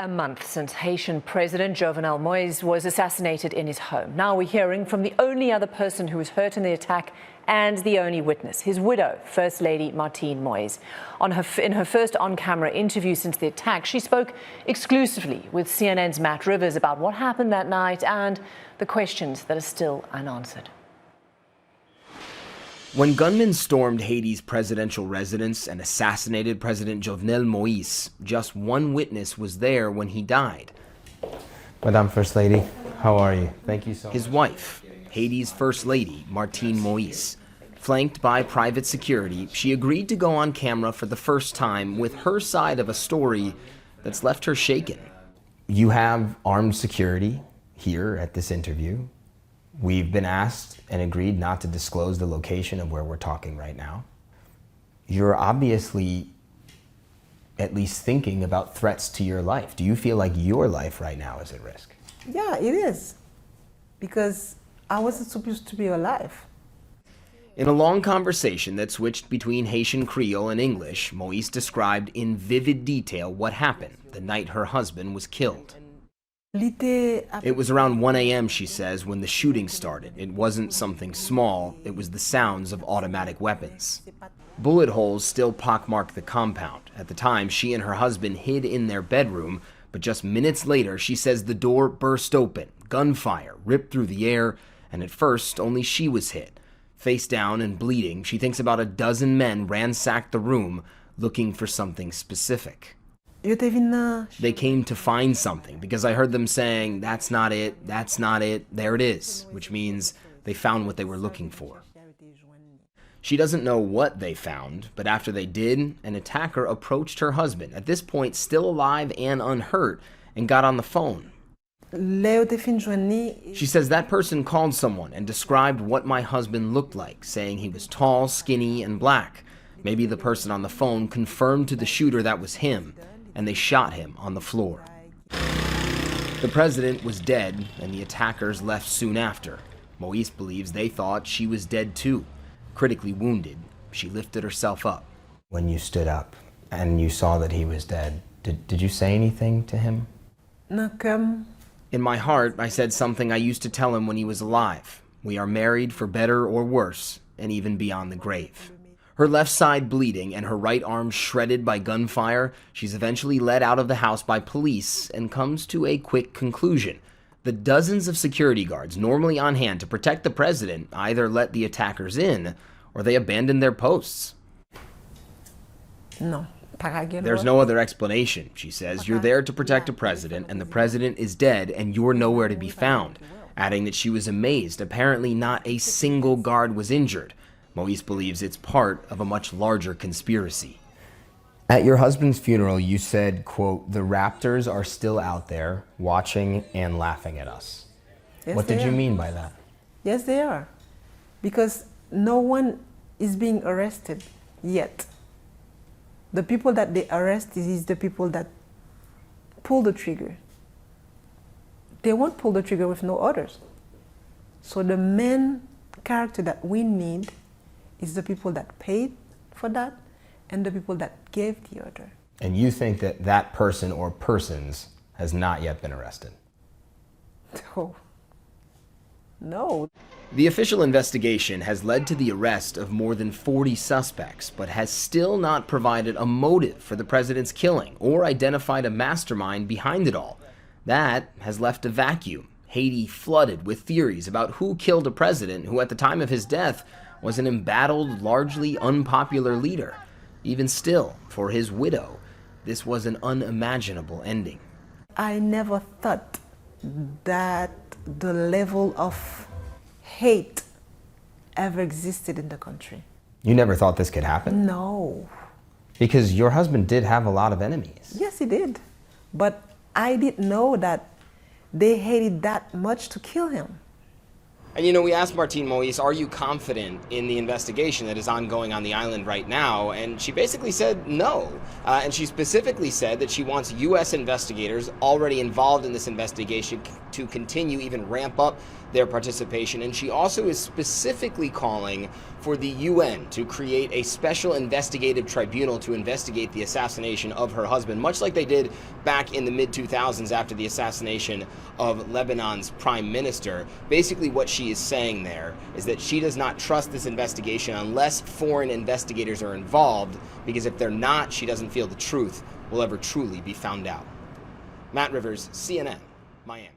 a month since Haitian President Jovenel Moïse was assassinated in his home. Now we're hearing from the only other person who was hurt in the attack and the only witness, his widow, First Lady Martine Moïse. In her first on-camera interview since the attack, she spoke exclusively with CNN's Matt Rivers about what happened that night and the questions that are still unanswered. When gunmen stormed Haiti's presidential residence and assassinated President Jovenel Moïse, just one witness was there when he died. Madame First Lady, how are you? Thank you so much. His wife, Haiti's First Lady, Martine Moïse. Flanked by private security, she agreed to go on camera for the first time with her side of a story that's left her shaken. You have armed security here at this interview. We've been asked and agreed not to disclose the location of where we're talking right now. You're obviously at least thinking about threats to your life. Do you feel like your life right now is at risk? Yeah, it is. Because I wasn't supposed to be alive. In a long conversation that switched between Haitian Creole and English, Moïse described in vivid detail what happened the night her husband was killed. It was around 1 a.m., she says, when the shooting started. It wasn't something small, it was the sounds of automatic weapons. Bullet holes still pockmarked the compound. At the time, she and her husband hid in their bedroom, but just minutes later, she says the door burst open. Gunfire ripped through the air, and at first, only she was hit. Face down and bleeding, she thinks about a dozen men ransacked the room, looking for something specific. They came to find something because I heard them saying, "That's not it, there it is," which means they found what they were looking for. She doesn't know what they found, but after they did, an attacker approached her husband, at this point still alive and unhurt, and got on the phone. She says that person called someone and described what my husband looked like, saying he was tall, skinny, and black. Maybe the person on the phone confirmed to the shooter that was him, and they shot him on the floor. The president was dead, and the attackers left soon after. Moïse believes they thought she was dead too. Critically wounded, she lifted herself up. When you stood up and you saw that he was dead, did you say anything to him? In my heart, I said something I used to tell him when he was alive. We are married for better or worse, and even beyond the grave. Her left side bleeding and her right arm shredded by gunfire, she's eventually led out of the house by police and comes to a quick conclusion. The dozens of security guards normally on hand to protect the president either let the attackers in or they abandoned their posts. No. There's no other explanation, she says. You're there to protect a president, and the president is dead, and you're nowhere to be found. Adding that she was amazed. Apparently not a single guard was injured. Moïse believes it's part of a much larger conspiracy. At your husband's funeral, you said, quote, "The raptors are still out there watching and laughing at us." Yes, what did you mean by that? Yes, they are. Because no one is being arrested yet. The people that they arrest is the people that pull the trigger. They won't pull the trigger with no orders. So the main character that we need is the people that paid for that and the people that gave the order. And you think that that person or persons has not yet been arrested? Oh, no. The official investigation has led to the arrest of more than 40 suspects, but has still not provided a motive for the president's killing or identified a mastermind behind it all. That has left a vacuum. Haiti flooded with theories about who killed a president who at the time of his death was an embattled, largely unpopular leader. Even still, for his widow, this was an unimaginable ending. I never thought that the level of hate ever existed in the country. You never thought this could happen? No. Because your husband did have a lot of enemies. Yes, he did. But I didn't know that they hated that much to kill him. And you know, we asked Martine Moïse, are you confident in the investigation that is ongoing on the island right now? And she basically said no. And she specifically said that she wants U.S. investigators already involved in this investigation to continue, even ramp up their participation. And she also is specifically calling for the UN to create a special investigative tribunal to investigate the assassination of her husband, much like they did back in the mid-2000s after the assassination of Lebanon's prime minister. Basically what she is saying there is that she does not trust this investigation unless foreign investigators are involved, because if they're not, she doesn't feel the truth will ever truly be found out. Matt Rivers, CNN, Miami.